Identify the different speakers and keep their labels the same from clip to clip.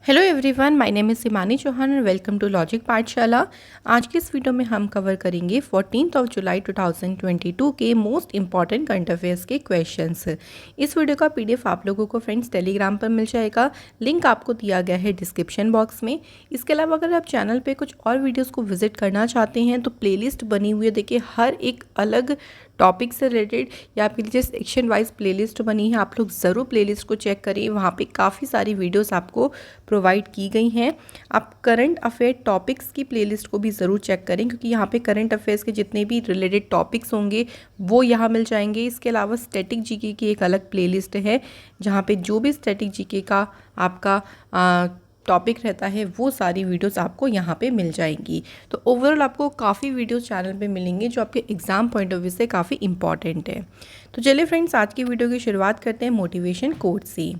Speaker 1: Hello everyone, my name is Simani Chauhan और welcome to logic पाठशाला। आज की इस वीडियो में हम कवर करेंगे 14 जुलाई 2022 के मोस्ट इंपॉर्टेंट करंट अफेयर्स के क्वेश्चंस। इस वीडियो का पीडीएफ आप लोगों को फ्रेंड्स टेलीग्राम पर मिल जाएगा। लिंक आपको दिया गया है डिस्क्रिप्शन बॉक्स में। इसके अलावा अगर आप चैनल पे कुछ और वीडियोज़ को विजिट करना चाहते हैं तो प्लेलिस्ट बनी हुई है। देखिए, हर एक अलग टॉपिक से रिलेटेड या आपके लिए सेक्शन वाइज प्लेलिस्ट बनी है। आप लोग ज़रूर प्लेलिस्ट को चेक करिए, वहाँ पे काफ़ी सारी वीडियोस आपको प्रोवाइड की गई हैं। आप करंट अफेयर टॉपिक्स की प्लेलिस्ट को भी ज़रूर चेक करें, क्योंकि यहाँ पे करंट अफेयर्स के जितने भी रिलेटेड टॉपिक्स होंगे वो यहाँ मिल जाएंगे। इसके अलावा स्टैटिक जीके की एक अलग प्लेलिस्ट है, जहाँ पे जो भी स्टैटिक जीके का आपका टॉपिक रहता है वो सारी वीडियोस आपको यहाँ पे मिल जाएंगी। तो ओवरऑल आपको काफ़ी वीडियोस चैनल पे मिलेंगे जो आपके एग्ज़ाम पॉइंट ऑफ व्यू से काफ़ी इंपॉर्टेंट है। तो चलिए फ्रेंड्स, आज की वीडियो की शुरुआत करते हैं मोटिवेशन कोट से।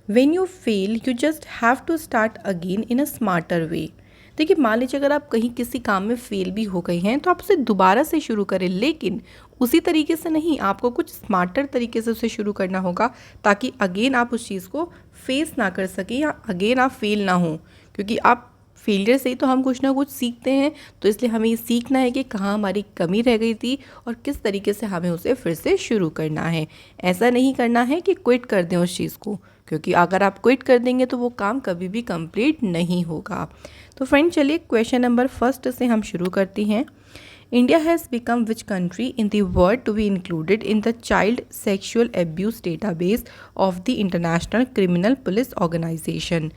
Speaker 1: When you fail, you just have to start again in a smarter way. देखिए, मान लीजिए अगर आप कहीं किसी काम में फेल भी हो गए हैं तो आप उसे दोबारा से शुरू करें, लेकिन उसी तरीके से नहीं, आपको कुछ स्मार्टर तरीके से उसे शुरू करना होगा ताकि अगेन आप उस चीज़ को फेस ना कर सकें या अगेन आप फेल ना हो। क्योंकि आप फेलियर से ही तो हम कुछ ना कुछ सीखते हैं, तो इसलिए हमें ये सीखना है कि कहाँ हमारी कमी रह गई थी और किस तरीके से हमें उसे फिर से शुरू करना है। ऐसा नहीं करना है कि क्विट कर दें उस चीज़ को, क्योंकि अगर आप क्विट कर देंगे तो वो काम कभी भी कंप्लीट नहीं होगा। तो फ्रेंड, चलिए क्वेश्चन नंबर फर्स्ट से हम शुरू करते हैं। India has become which country in the world to be included in the child sexual abuse database of the International Criminal Police Organization.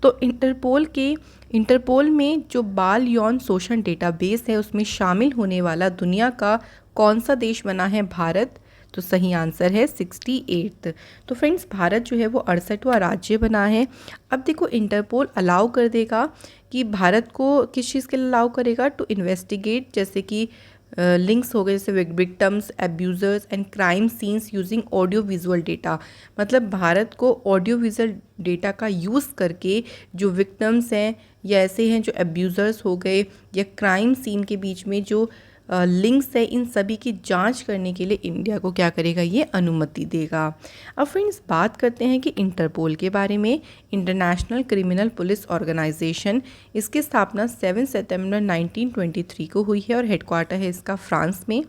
Speaker 1: तो इंटरपोल में जो बाल यौन शोषण डेटाबेस है उसमें शामिल होने वाला दुनिया का कौन सा देश बना है? भारत। तो सही आंसर है 68। तो फ्रेंड्स, भारत जो है वो 68वां राज्य बना है। अब देखो, इंटरपोल अलाउ कर देगा कि भारत को किस चीज़ के लिए अलाउ करेगा? टू इन्वेस्टिगेट, जैसे कि लिंक्स हो गए, जैसे victims, abusers and crime scenes using audio visual data. मतलब भारत को ऑडियो विजुअल डेटा का यूज़ करके जो विक्टिम्स हैं या ऐसे हैं जो एब्यूज़र्स हो गए या क्राइम सीन के बीच में जो लिंक्स है, इन सभी की जांच करने के लिए इंडिया को क्या करेगा? ये अनुमति देगा। अब फ्रेंड्स, बात करते हैं कि इंटरपोल के बारे में। इंटरनेशनल क्रिमिनल पुलिस ऑर्गेनाइजेशन, इसकी स्थापना 7 सितंबर 1923 को हुई है और हेडक्वार्टर है इसका फ्रांस में।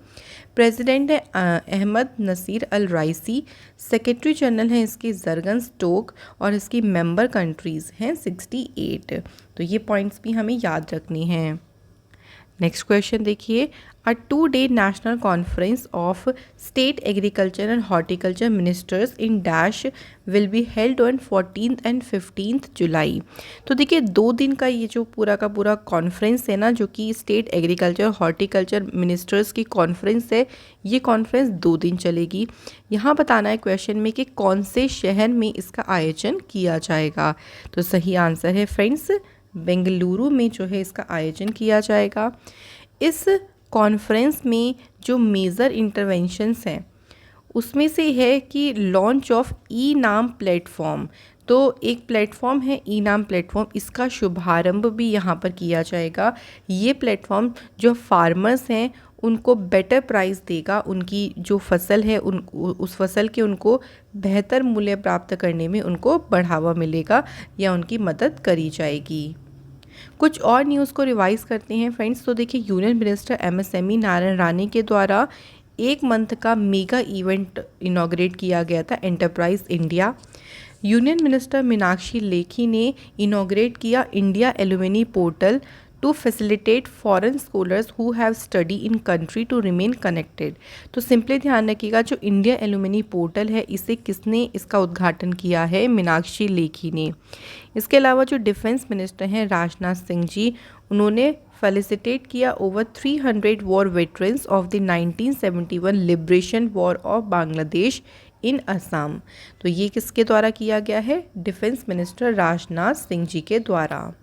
Speaker 1: प्रेसिडेंट है अहमद नसीर अल राइसी। सेक्रेटरी जनरल है इसके जर्गन स्टोक और इसकी मेंबर कंट्रीज़ हैं 68। तो ये पॉइंट्स भी हमें याद रखने हैं। नेक्स्ट क्वेश्चन देखिए। अ 2-day national conference of state agriculture and horticulture ministers in dash will be held on 14 and 15 जुलाई। तो देखिए, 2 दिन का ये जो पूरा का पूरा कॉन्फ्रेंस है ना, जो कि स्टेट एग्रीकल्चर हॉर्टिकल्चर मिनिस्टर्स की कॉन्फ्रेंस है, ये कॉन्फ्रेंस 2 दिन चलेगी। यहाँ बताना है क्वेश्चन में कि कौन से शहर में इसका आयोजन किया जाएगा। तो सही आंसर है फ्रेंड्स, बेंगलुरु में जो है इसका आयोजन किया जाएगा। इस कॉन्फ्रेंस में जो मेजर इंटरवेंशंस हैं उसमें से है कि लॉन्च ऑफ ई नाम प्लेटफॉर्म। तो एक प्लेटफॉर्म है ई नाम प्लेटफॉर्म, इसका शुभारंभ भी यहाँ पर किया जाएगा। ये प्लेटफॉर्म जो फार्मर्स हैं उनको बेटर प्राइस देगा, उनकी जो फसल है उस फसल के उनको बेहतर मूल्य प्राप्त करने में उनको बढ़ावा मिलेगा या उनकी मदद करी जाएगी। कुछ और न्यूज़ को रिवाइज करते हैं फ्रेंड्स। तो देखिए, union minister MSME Narayan Rane के द्वारा 1 मंथ का मेगा इवेंट इनॉग्रेट किया गया था, enterprise India. Union minister Meenakshi Lekhi ने इनॉग्रेट किया India alumni portal to facilitate foreign scholars who have study in country to remain connected. तो सिंपली ध्यान रखिएगा, जो इंडिया एलुमिनी पोर्टल है इसे किसने इसका उद्घाटन किया है? मीनाक्षी लेखी ने। इसके अलावा जो डिफेंस मिनिस्टर हैं राजनाथ सिंह जी, उन्होंने फेलिसिटेट किया over 300 war veterans of the 1971 liberation war of Bangladesh in Assam. तो ये किसके द्वारा किया गया है? डिफेंस मिनिस्टर राजनाथ सिंह जी के द्वारा।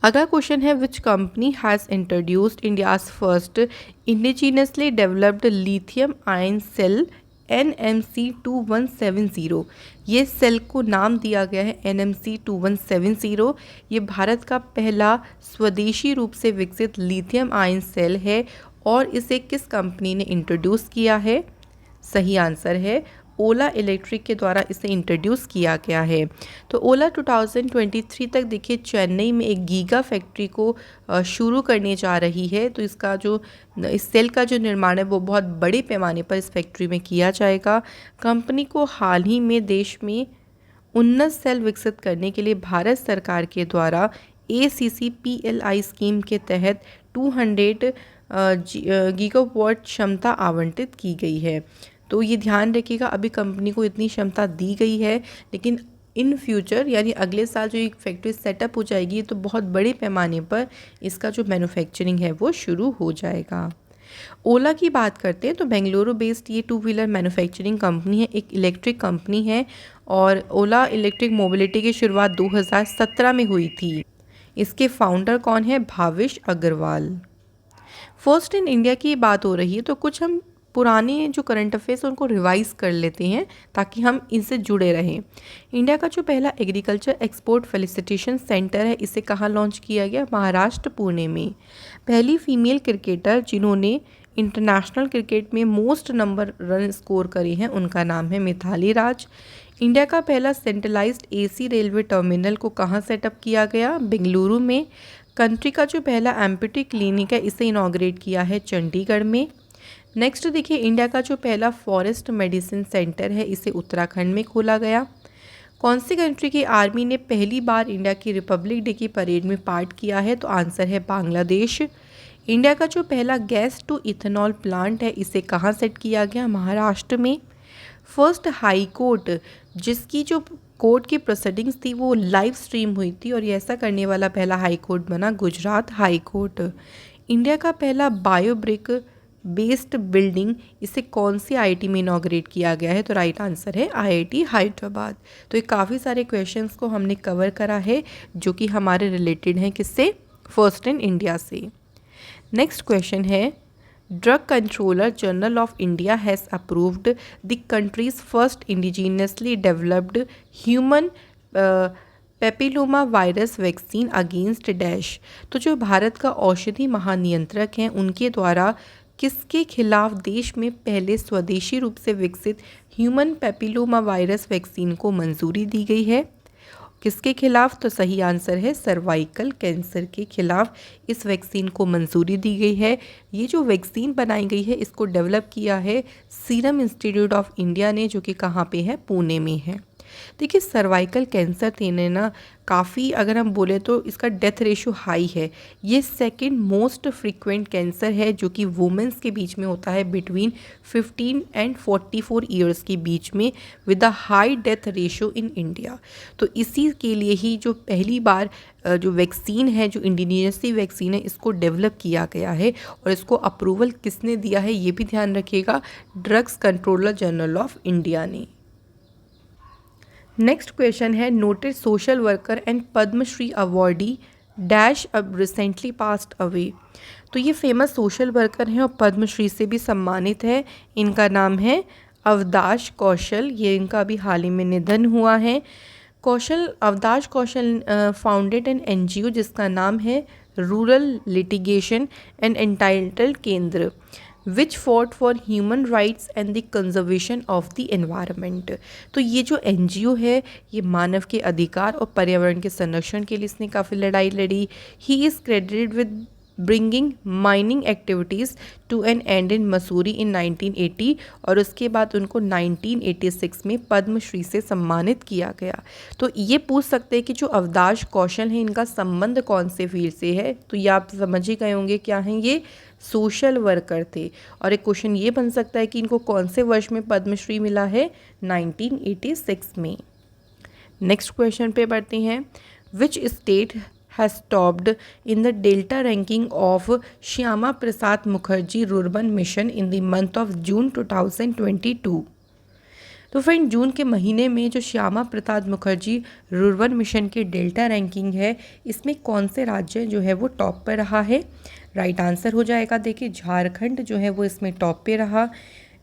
Speaker 1: अगला क्वेश्चन है, which company has introduced India's first indigenously developed lithium ion cell NMC2170। ये सेल को नाम दिया गया है NMC2170। ये भारत का पहला स्वदेशी रूप से विकसित लिथियम आयन सेल है और इसे किस कंपनी ने इंट्रोड्यूस किया है? सही आंसर है ओला इलेक्ट्रिक के द्वारा इसे इंट्रोड्यूस किया गया है। तो ओला 2023 तक देखिए चेन्नई में एक गीगा फैक्ट्री को शुरू करने जा रही है। तो इस सेल का जो निर्माण है वो बहुत बड़े पैमाने पर इस फैक्ट्री में किया जाएगा। कंपनी को हाल ही में देश में उन्नत सेल विकसित करने के लिए भारत सरकार के द्वारा ACCPLI स्कीम के तहत 200 गीगावाट क्षमता आवंटित की गई है। तो ये ध्यान रखिएगा, अभी कंपनी को इतनी क्षमता दी गई है, लेकिन इन फ्यूचर यानी अगले साल जो एक फैक्ट्री सेटअप हो जाएगी तो बहुत बड़े पैमाने पर इसका जो मैन्युफैक्चरिंग है वो शुरू हो जाएगा। ओला की बात करते हैं तो बेंगलुरु बेस्ड ये 2 व्हीलर मैन्युफैक्चरिंग कंपनी है, एक इलेक्ट्रिक कंपनी है और ओला इलेक्ट्रिक मोबिलिटी की शुरुआत 2017 में हुई थी। इसके फाउंडर कौन है? Bhavish Aggarwal. First in India की बात हो रही है तो कुछ हम पुराने जो करंट अफेयर्स उनको रिवाइज कर लेते हैं ताकि हम इनसे जुड़े रहें। इंडिया का जो पहला एग्रीकल्चर एक्सपोर्ट फेलिसिटेशन सेंटर है, इसे कहाँ लॉन्च किया गया? महाराष्ट्र, पुणे में। पहली फीमेल क्रिकेटर जिन्होंने इंटरनेशनल क्रिकेट में मोस्ट नंबर रन स्कोर करे हैं, उनका नाम है मिथाली राज। इंडिया का पहला सेंट्रलाइज्ड AC रेलवे टर्मिनल को कहाँ सेटअप किया गया? बेंगलुरु में। कंट्री का जो पहला एम्पिटी क्लिनिक है, इसे इनॉग्रेट किया है चंडीगढ़ में। नेक्स्ट देखिए, इंडिया का जो पहला फॉरेस्ट मेडिसिन सेंटर है, इसे उत्तराखंड में खोला गया। कौन सी कंट्री की आर्मी ने पहली बार इंडिया की रिपब्लिक डे की परेड में पार्ट किया है? तो आंसर है बांग्लादेश। इंडिया का जो पहला गैस टू इथेनॉल प्लांट है, इसे कहाँ सेट किया गया? महाराष्ट्र में। फर्स्ट हाई कोर्ट जिसकी जो कोर्ट की प्रोसीडिंग्स थी वो लाइव स्ट्रीम हुई थी और ये ऐसा करने वाला पहला हाई कोर्ट बना गुजरात हाई कोर्ट। इंडिया का पहला बायोब्रिक बेस्ड बिल्डिंग, इसे कौन सी IIT में इनॉग्रेट किया गया है? तो राइट आंसर है IIT हैदराबाद। तो ये काफ़ी सारे क्वेश्चंस को हमने कवर करा है जो कि हमारे रिलेटेड हैं किससे? फर्स्ट इन इंडिया से। नेक्स्ट क्वेश्चन है, drug controller general of India has approved the countries first indigenously developed human papilloma virus vaccine against dash. तो जो भारत का औषधि महानियंत्रक हैं, उनके द्वारा किसके खिलाफ देश में पहले स्वदेशी रूप से विकसित ह्यूमन पेपिलोमा वायरस वैक्सीन को मंजूरी दी गई है? किसके खिलाफ? तो सही आंसर है सर्वाइकल कैंसर के खिलाफ इस वैक्सीन को मंजूरी दी गई है। ये जो वैक्सीन बनाई गई है, इसको डेवलप किया है सीरम इंस्टीट्यूट ऑफ इंडिया ने, जो कि कहाँ पे है? पुणे में है। देखिए, सर्वाइकल कैंसर देने ना काफ़ी, अगर हम बोले तो इसका डेथ रेशो हाई है। ये सेकंड मोस्ट फ्रीक्वेंट कैंसर है जो कि वुमेंस के बीच में होता है बिटवीन 15 एंड 44 ईयर्स के बीच में, with a high death ratio in India. तो इसी के लिए ही जो पहली बार जो वैक्सीन है, जो इंडिजीनियसली वैक्सीन है, इसको डेवलप किया गया है और इसको अप्रूवल किसने दिया है ये भी ध्यान रखिएगा, drugs controller general of India ने। नेक्स्ट क्वेश्चन है, noted social worker and Padmashri awardee dash अब रिसेंटली पास्ड अवे। तो ये फेमस सोशल वर्कर हैं और पद्मश्री से भी सम्मानित है। इनका नाम है अवदाश कौशल। ये इनका अभी हाल ही में निधन हुआ है। Avdhash Kaushal founded an NGO जिसका नाम है rural litigation and entitle Kendra which fought for human rights and the conservation of the environment. तो ये जो NGO है, ये मानव के अधिकार और पर्यावरण के संरक्षण के लिए इसने काफ़ी लड़ाई लड़ी। He is credited with bringing mining activities to an end in Mussoorie in 1980 और उसके बाद उनको 1986 में पद्मश्री से सम्मानित किया गया। तो ये पूछ सकते हैं कि जो अवदाश कौशल है, इनका संबंध कौन से फील्ड से है? तो ये आप समझ ही गए होंगे क्या हैं, ये सोशल वर्कर थे। और एक क्वेश्चन ये बन सकता है कि इनको कौन से वर्ष में पद्मश्री मिला है? 1986 में। नेक्स्ट क्वेश्चन पे बढ़ते हैं, which state has topped in the Delta ranking of Shyama Prasad Mukherjee rurban mission in the month of June 2022। तो फ्रेंड, जून के महीने में जो श्यामा प्रसाद मुखर्जी रुर्बन मिशन की डेल्टा रैंकिंग है, इसमें कौन से राज्य जो है वो टॉप पर रहा है? राइट आंसर हो जाएगा, देखिए झारखंड जो है वो इसमें टॉप पे रहा।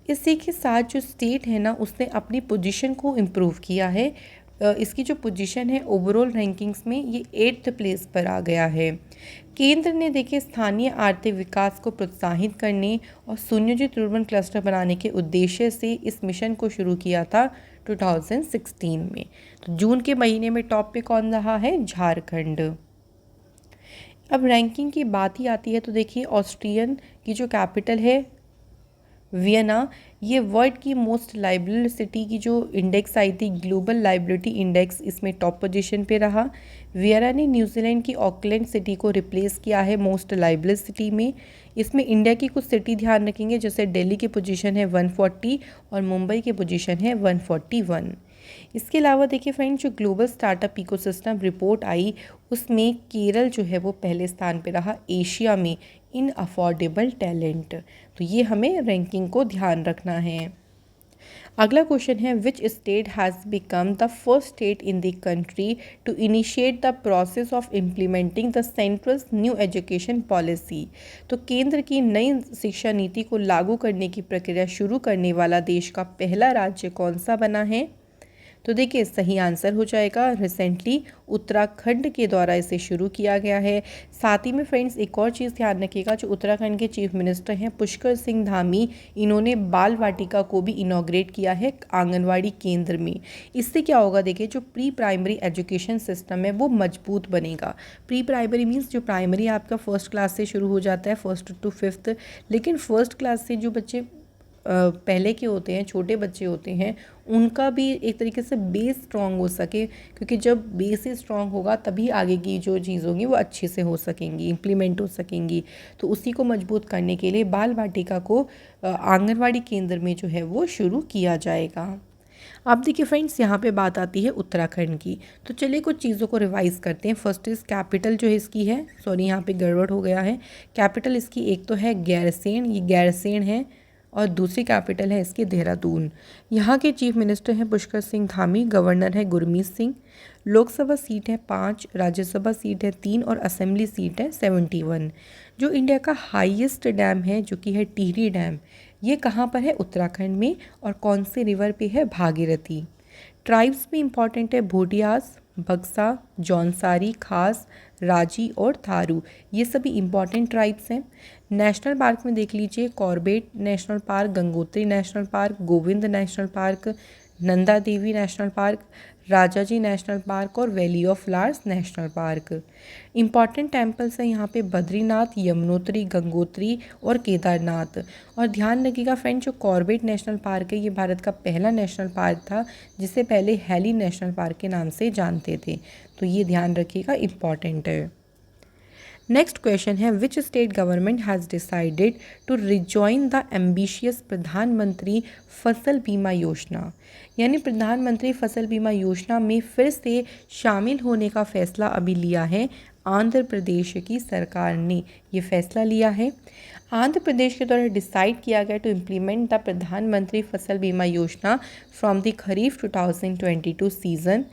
Speaker 1: इसी के साथ जो स्टेट है ना, उसने अपनी पोजीशन को इम्प्रूव किया है इसकी जो पोजीशन है ओवरऑल रैंकिंग्स में ये 8th प्लेस पर आ गया है। केंद्र ने देखिए स्थानीय आर्थिक विकास को प्रोत्साहित करने और सुनियोजित रूरबन क्लस्टर बनाने के उद्देश्य से इस मिशन को शुरू किया था 2016 में। तो जून के महीने में टॉप पे कौन रहा है? झारखंड। अब रैंकिंग की बात ही आती है तो देखिए ऑस्ट्रियन की जो कैपिटल है वियना, ये वर्ल्ड की मोस्ट लाइबल सिटी की जो इंडेक्स आई थी ग्लोबल लाइबिलिटी इंडेक्स, इसमें टॉप पोजीशन पे रहा। वियना ने न्यूजीलैंड की ऑकलैंड सिटी को रिप्लेस किया है मोस्ट लाइबल सिटी में। इसमें इंडिया की कुछ सिटी ध्यान रखेंगे, जैसे दिल्ली की पोजीशन है 140 और मुंबई की पोजीशन है 141। इसके अलावा देखिए फ्रेंड्स, जो ग्लोबल स्टार्टअप इकोसिस्टम रिपोर्ट आई उसमें केरल जो है वो पहले स्थान पे रहा एशिया में इन अफोर्डेबल टैलेंट। तो ये हमें रैंकिंग को ध्यान रखना है। अगला क्वेश्चन है which state has become the first state in the country to initiate the process of implementing the central new education policy. तो केंद्र की नई शिक्षा नीति को लागू करने की प्रक्रिया शुरू करने वाला देश का पहला राज्य कौन सा बना है? तो देखिए सही आंसर हो जाएगा रिसेंटली उत्तराखंड के द्वारा इसे शुरू किया गया है। साथ ही में फ्रेंड्स एक और चीज़ ध्यान रखिएगा, जो उत्तराखंड के चीफ मिनिस्टर हैं पुष्कर सिंह धामी, इन्होंने बाल वाटिका को भी इनॉग्रेट किया है आंगनवाड़ी केंद्र में। इससे क्या होगा देखिए, जो प्री प्राइमरी एजुकेशन सिस्टम है वो मजबूत बनेगा। प्री प्राइमरी मीन्स जो प्राइमरी आपका फर्स्ट क्लास से शुरू हो जाता है, 1st to 5th, लेकिन फर्स्ट क्लास से जो बच्चे पहले के होते हैं, छोटे बच्चे होते हैं, उनका भी एक तरीके से बेस स्ट्रॉन्ग हो सके, क्योंकि जब बेस ही स्ट्रॉन्ग होगा तभी आगे की जो चीज़ होंगी वो अच्छे से हो सकेंगी, इम्प्लीमेंट हो सकेंगी। तो उसी को मजबूत करने के लिए बाल वाटिका को आंगनवाड़ी केंद्र में जो है वो शुरू किया जाएगा। अब देखिए फ्रेंड्स, यहाँ पे बात आती है उत्तराखंड की। तो चलिए कुछ चीज़ों को रिवाइज़ करते हैं। फर्स्ट इज़ कैपिटल जो है इसकी है, सॉरी यहाँ पे गड़बड़ हो गया है। कैपिटल इसकी एक तो है गैरसेन, ये गैरसेन है, और दूसरी कैपिटल है इसकी देहरादून। यहाँ के चीफ मिनिस्टर हैं पुष्कर सिंह धामी, गवर्नर है गुरमीत सिंह। लोकसभा सीट है 5, राज्यसभा सीट है 3 और असेंबली सीट है 71। जो इंडिया का हाईएस्ट डैम है जो कि है टिहरी डैम, ये कहाँ पर है? उत्तराखंड में। और कौन से रिवर पे है? भागीरथी। ट्राइब्स में इंपॉर्टेंट है भोटियास, बक्सा, जौनसारी, खास, राजी और थारू, ये सभी इंपॉर्टेंट ट्राइब्स हैं। नेशनल पार्क में देख लीजिए Corbett national park, Gangotri national park, Govind national park, Nanda Devi national park, Rajaji national park और valley of flowers national park. Important temples हैं यहाँ पे बद्रीनाथ, यमुनोत्री, गंगोत्री और केदारनाथ। और ध्यान रखिएगा फ्रेंड, जो कॉर्बेट नेशनल पार्क है ये भारत का पहला नेशनल पार्क था, जिसे पहले हैली नेशनल पार्क के नाम से जानते थे। तो ये ध्यान रखिएगा, इम्पॉर्टेंट है। नेक्स्ट क्वेश्चन है which state government has decided to rejoin the ambitious Pradhan Mantri Fasal बीमा योजना। यानी प्रधानमंत्री फसल बीमा योजना में फिर से शामिल होने का फैसला अभी लिया है आंध्र प्रदेश की सरकार ने ये फैसला लिया है। आंध्र प्रदेश के द्वारा डिसाइड किया गया टू इम्प्लीमेंट द प्रधानमंत्री फसल बीमा योजना फ्रॉम द खरीफ 2022 सीज़न।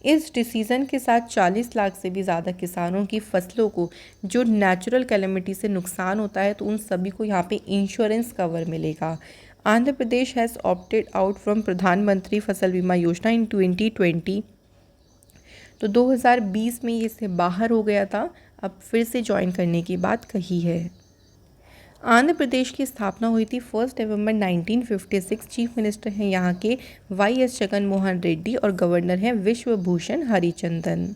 Speaker 1: इस डिसीज़न के साथ 40 लाख से भी ज़्यादा किसानों की फसलों को जो नेचुरल कैलेमिटी से नुकसान होता है तो उन सभी को यहाँ पे इंश्योरेंस कवर मिलेगा। Andhra Pradesh has opted out from प्रधानमंत्री फसल बीमा योजना इन 2020। तो 2020 में ये इससे बाहर हो गया था, अब फिर से ज्वाइन करने की बात कही है। आंध्र प्रदेश की स्थापना हुई थी 1 नवंबर 1956। चीफ मिनिस्टर हैं यहाँ के YS जगन मोहन रेड्डी और गवर्नर हैं विश्वभूषण हरिचंदन।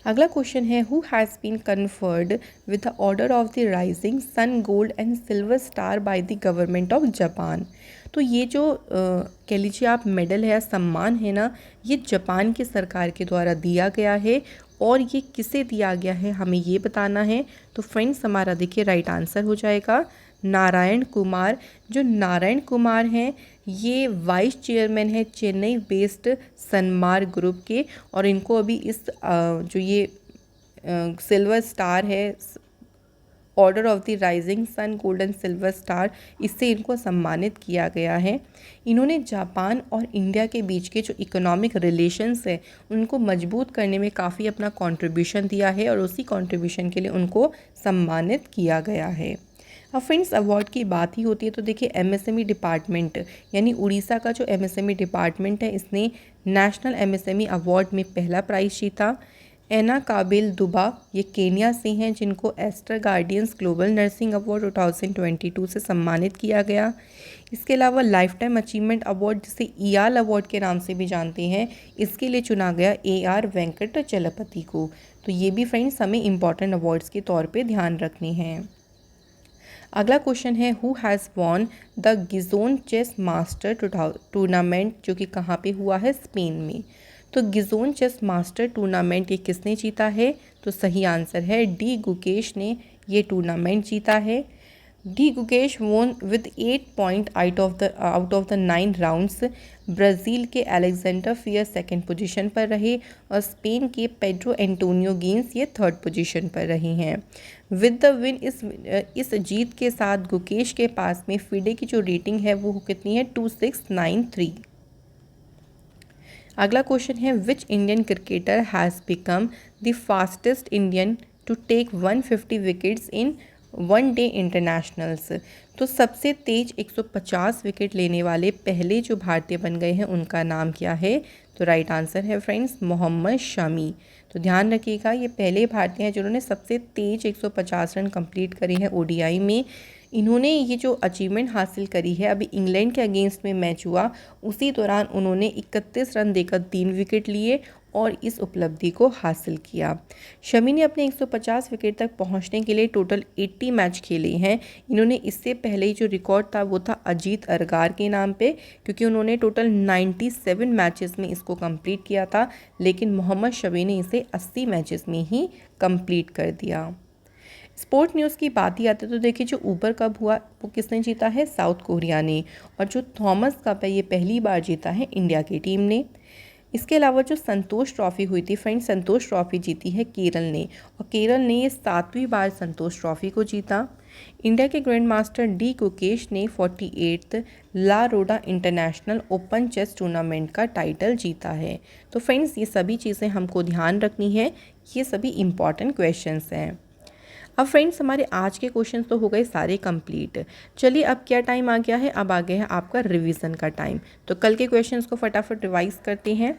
Speaker 1: अगला क्वेश्चन है who has been conferred with the Order of the Rising Sun Gold and Silver Star by the government of Japan. तो ये जो कह लीजिए आप मेडल है या सम्मान है ना, ये जापान की सरकार के द्वारा दिया गया है। और ये किसे दिया गया है हमें ये बताना है। तो फ्रेंड्स हमारा देखिए राइट आंसर हो जाएगा नारायण कुमार। जो नारायण कुमार हैं ये वाइस चेयरमैन है चेन्नई बेस्ड सनमार ग्रुप के, और इनको अभी इस जो ये सिल्वर स्टार है Order of the Rising Sun Golden Silver Star, इससे इनको सम्मानित किया गया है। इन्होंने जापान और इंडिया के बीच के जो इकोनॉमिक रिलेशंस है उनको मजबूत करने में काफ़ी अपना कंट्रीब्यूशन दिया है और उसी कंट्रीब्यूशन के लिए उनको सम्मानित किया गया है। अब फ्रेंड्स अवार्ड की बात ही होती है तो देखिए एमएसएमई डिपार्टमेंट यानी उड़ीसा का जो एमएसएमई डिपार्टमेंट है इसने नेशनल एमएसएमई अवार्ड में पहला प्राइज़ जीता। एना काबिल दुबा ये केन्या से हैं जिनको Aster Guardians Global Nursing Award 2022 से सम्मानित किया गया। इसके अलावा लाइफ टाइम अचीवमेंट अवार्ड जिसे ईआल अवार्ड के नाम से भी जानते हैं इसके लिए चुना गया AR वेंकट चलपति को। तो ये भी फ्रेंड्स हमें इंपॉर्टेंट अवार्ड्स के तौर पे ध्यान रखने हैं। अगला क्वेश्चन है who has won the Gijon chess master tournament जो कि कहाँ पे हुआ है, स्पेन में। तो गिजोन चेस मास्टर टूर्नामेंट ये किसने जीता है, तो सही आंसर है डी गुकेश ने ये टूर्नामेंट जीता है। डी गुकेश वोन with 8 point out of the 9 rounds. Brazil के अलेक्जेंडर फियर सेकंड पोजीशन पर रहे और स्पेन के पेड्रो एंटोनियो गिन्स ये थर्ड पोजीशन पर रहे हैं। विद द विन इस जीत के साथ गुकेश के पास में फिडे की जो रेटिंग है वो कितनी है, 2693। अगला क्वेश्चन है which Indian cricketer has become the fastest Indian to take 150 wickets in one day internationals. तो सबसे तेज 150 विकेट लेने वाले पहले जो भारतीय बन गए हैं उनका नाम क्या है, तो राइट आंसर है फ्रेंड्स मोहम्मद शमी। तो ध्यान रखिएगा ये पहले भारतीय हैं जिन्होंने सबसे तेज 150 रन कंप्लीट करे हैं ओडीआई में। इन्होंने ये जो अचीवमेंट हासिल करी है, अभी इंग्लैंड के अगेंस्ट में मैच हुआ उसी दौरान उन्होंने 31 रन देकर 3 विकेट लिए और इस उपलब्धि को हासिल किया। शमी ने अपने 150 विकेट तक पहुंचने के लिए टोटल 80 मैच खेले हैं। इन्होंने इससे पहले ही जो रिकॉर्ड था वो था अजीत अरगार के नाम पे, क्योंकि उन्होंने टोटल 97 मैचेस में इसको कंप्लीट किया था, लेकिन मोहम्मद शमी ने इसे 80 मैचेस में ही कंप्लीट कर दिया। स्पोर्ट न्यूज़ की बात ही आती है तो देखिए जो ऊबर कप हुआ वो किसने जीता है, साउथ कोरिया ने। और जो थॉमस कप है ये पहली बार जीता है इंडिया की टीम ने। इसके अलावा जो संतोष ट्रॉफी हुई थी फ्रेंड्स, संतोष ट्रॉफी जीती है केरल ने और केरल ने ये 7वीं बार संतोष ट्रॉफी को जीता। इंडिया के ग्रैंड मास्टर डी गुकेश ने 48th ला रोडा इंटरनेशनल ओपन चेस टूर्नामेंट का टाइटल जीता है। तो फ्रेंड्स ये सभी चीज़ें हमको ध्यान रखनी है, ये सभी इंपॉर्टेंट क्वेश्चंस हैं। अब फ्रेंड्स हमारे आज के क्वेश्चन तो हो गए सारे कंप्लीट। चलिए अब क्या टाइम आ गया है, अब आ गया है आपका रिवीजन का टाइम। तो कल के क्वेश्चंस को फटाफट रिवाइज करते हैं।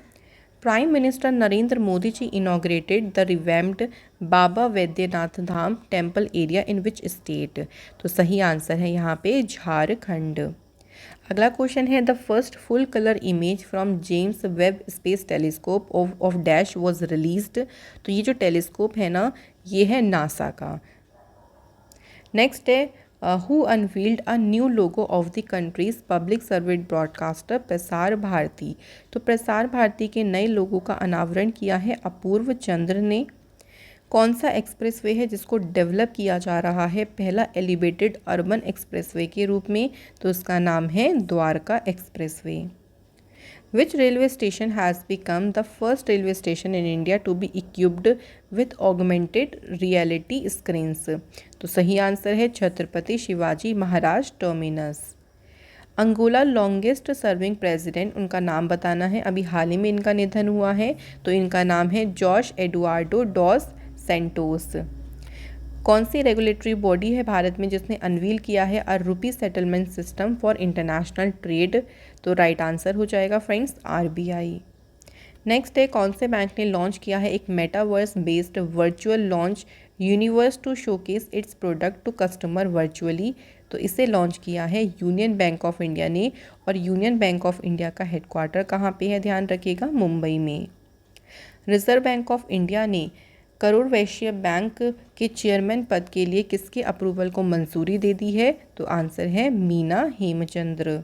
Speaker 1: Prime Minister Narendra Modi ji inaugurated the revamped Baba Vaidyanath Dham temple area in which state. तो सही आंसर है यहाँ पे झारखंड। अगला क्वेश्चन है the first full colour image from James Webb space telescope of dash was released. तो ये जो टेलीस्कोप है ना ये है नासा का। नेक्स्ट है who unveiled a new logo of the countries public service broadcaster Prasar Bharati. तो प्रसार भारती के नए लोगों का अनावरण किया है अपूर्व चंद्र ने। कौन सा एक्सप्रेसवे है जिसको डेवलप किया जा रहा है पहला एलिवेटेड अर्बन एक्सप्रेसवे के रूप में, तो उसका नाम है Dwarka expressway. Which railway station has become the first railway station in India to be equipped with augmented reality screens? तो सही आंसर है Chhatrapati Shivaji Maharaj terminus. Angola longest serving president, उनका नाम बताना है। अभी हाल ही में इनका निधन हुआ है, तो इनका नाम है जॉर्ज एडुआर्डो डॉस सेंटोस। कौन सी रेगुलेटरी बॉडी है भारत में जिसने अनवील किया है a rupee settlement system for international trade? तो राइट आंसर हो जाएगा फ्रेंड्स आरबीआई। नेक्स्ट है कौन से बैंक ने लॉन्च किया है एक metaverse based virtual launch universe to showcase its product to customer virtually? तो इसे लॉन्च किया है यूनियन बैंक ऑफ इंडिया ने। और यूनियन बैंक ऑफ इंडिया का हेडक्वार्टर कहाँ पे है, ध्यान रखिएगा, मुंबई में। रिजर्व बैंक ऑफ इंडिया ने करोड़ वैश्य बैंक के चेयरमैन पद के लिए किसके अप्रूवल को मंजूरी दे दी है? तो आंसर है Meena Hemchandra.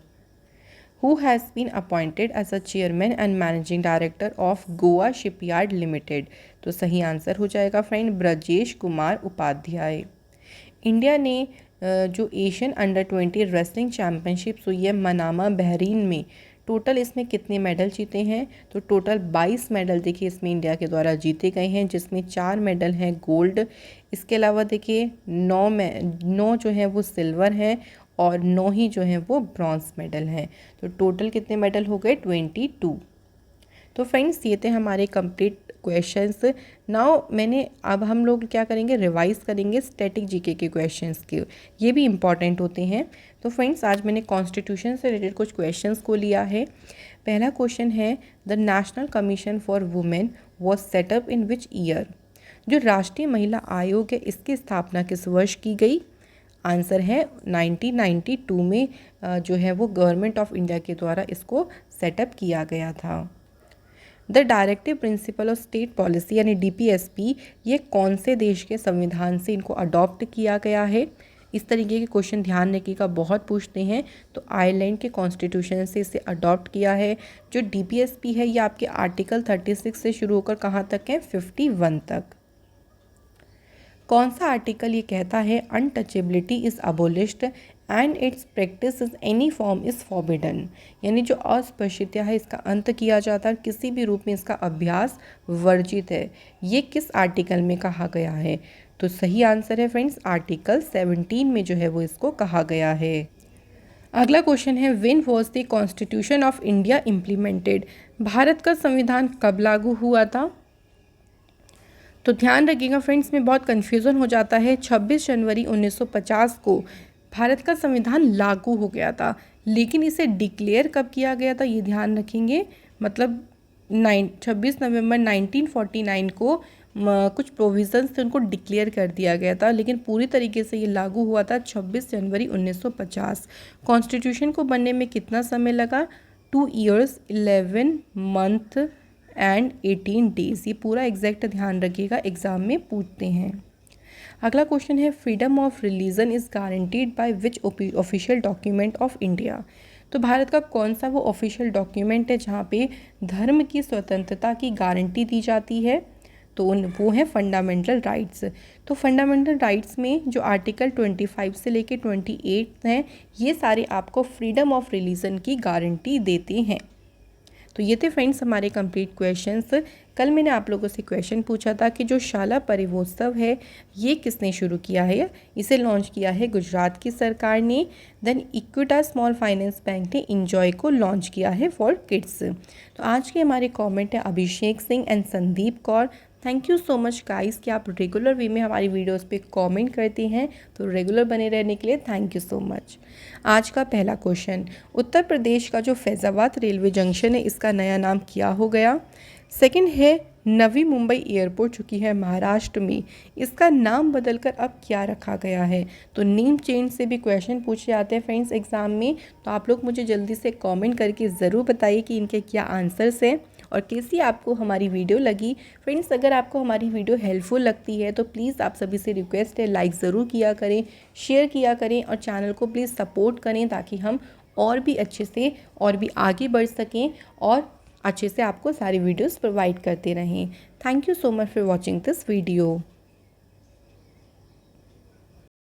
Speaker 1: Who has been appointed as a chairman and managing director of Goa shipyard limited? तो सही आंसर हो जाएगा फ्रेंड ब्रजेश कुमार उपाध्याय। इंडिया ने जो एशियन अंडर 20 रेसलिंग चैम्पियनशिप्स हुई है मनामा बहरीन में, टोटल इसमें कितने मेडल जीते हैं? तो टोटल 22 मेडल देखिए इसमें इंडिया के द्वारा जीते गए हैं, जिसमें 4 मेडल हैं गोल्ड। इसके अलावा देखिए 9 जो है वो सिल्वर है और 9 ही जो है वो ब्रॉन्ज मेडल हैं। तो टोटल कितने मेडल हो गए? 22। तो फ्रेंड्स ये थे हमारे कंप्लीट क्वेश्चंस। नाउ अब हम लोग क्या करेंगे, रिवाइज करेंगे स्टैटिक जीके के क्वेश्चंस के, ये भी इम्पॉर्टेंट होते हैं। तो फ्रेंड्स आज मैंने कॉन्स्टिट्यूशन से रिलेटेड कुछ क्वेश्चंस को लिया है। पहला क्वेश्चन है, the national commission for women was setup in which year. जो राष्ट्रीय महिला आयोग है इसकी स्थापना किस वर्ष की गई। आंसर है 1992 में जो है वो गवर्नमेंट ऑफ इंडिया के द्वारा इसको सेटअप किया गया था। The directive principle of state policy यानी DPSP ये कौन से देश के संविधान से इनको अडॉप्ट किया गया है। इस तरीके के क्वेश्चन ध्यान रखिएगा, बहुत पूछते हैं। तो आयरलैंड के कॉन्स्टिट्यूशन से इसे अडॉप्ट किया है। जो DPSP है ये आपके आर्टिकल 36 से शुरू होकर कहाँ तक है, 51 तक। कौन सा आर्टिकल ये कहता है, untouchability is abolished and it's practice is any form is forbidden, यानी जो अस्पृश्यता है इसका अंत किया जाता है, किसी भी रूप में इसका अभ्यास वर्जित है। ये किस आर्टिकल में कहा गया है। तो सही आंसर है फ्रेंड्स आर्टिकल 17 में जो है वो इसको कहा गया है। अगला क्वेश्चन है, when was the constitution of India implemented. Bharat का संविधान कब लागू हुआ था। तो ध्यान रखिएगा फ्रेंड्स, में बहुत कन्फ्यूज़न हो जाता है। 26 जनवरी 1950 को भारत का संविधान लागू हो गया था, लेकिन इसे डिक्लेयर कब किया गया था ये ध्यान रखेंगे। मतलब 26 नवंबर 1949 को कुछ प्रोविजंस थे उनको डिक्लेयर कर दिया गया था, लेकिन पूरी तरीके से ये लागू हुआ था 26 जनवरी 1950। कॉन्स्टिट्यूशन को बनने में कितना समय लगा, 2 years 11 month एंड 18 days। ये पूरा एग्जैक्ट ध्यान रखिएगा, एग्जाम में पूछते हैं। अगला क्वेश्चन है, freedom of religion is guaranteed by which official document of India. तो भारत का कौन सा वो ऑफिशियल डॉक्यूमेंट है जहाँ पे धर्म की स्वतंत्रता की गारंटी दी जाती है। तो वो है फंडामेंटल राइट्स। तो फंडामेंटल राइट्स में जो आर्टिकल 25 से लेके 28 हैं, ये सारे आपको फ्रीडम ऑफ रिलीजन की गारंटी देते हैं। तो ये थे फ्रेंड्स हमारे कंप्लीट क्वेश्चंस। कल मैंने आप लोगों से क्वेश्चन पूछा था कि जो शाला परिवोत्सव है ये किसने शुरू किया है। इसे लॉन्च किया है गुजरात की सरकार ने। Then Equitas small finance bank ने इंजॉय को लॉन्च किया है फॉर किड्स। तो आज के हमारे कमेंट है Abhishek Singh and Sandeep Kaur. Thank you so much guys कि आप रेगुलर वे में हमारी वीडियोस पे कमेंट करते हैं, तो रेगुलर बने रहने के लिए थैंक यू सो मच। आज का पहला क्वेश्चन, उत्तर प्रदेश का जो फैज़ाबाद रेलवे जंक्शन है इसका नया नाम क्या हो गया। सेकंड है, नवी मुंबई एयरपोर्ट चुकी है महाराष्ट्र में, इसका नाम बदलकर अब क्या रखा गया है। तो नेम चेंज से भी क्वेश्चन पूछे जाते हैं फ्रेंड्स एग्जाम में, तो आप लोग मुझे जल्दी से कमेंट करके ज़रूर बताइए कि इनके क्या आंसर्स हैं और कैसी आपको हमारी वीडियो लगी। फ्रेंड्स अगर आपको हमारी वीडियो हेल्पफुल लगती है तो प्लीज़ आप सभी से रिक्वेस्ट है, लाइक ज़रूर किया करें, शेयर किया करें और चैनल को प्लीज़ सपोर्ट करें, ताकि हम और भी अच्छे से और भी आगे बढ़ सकें और अच्छे से आपको सारी वीडियोस प्रोवाइड करते रहें। Thank you so much for watching this video.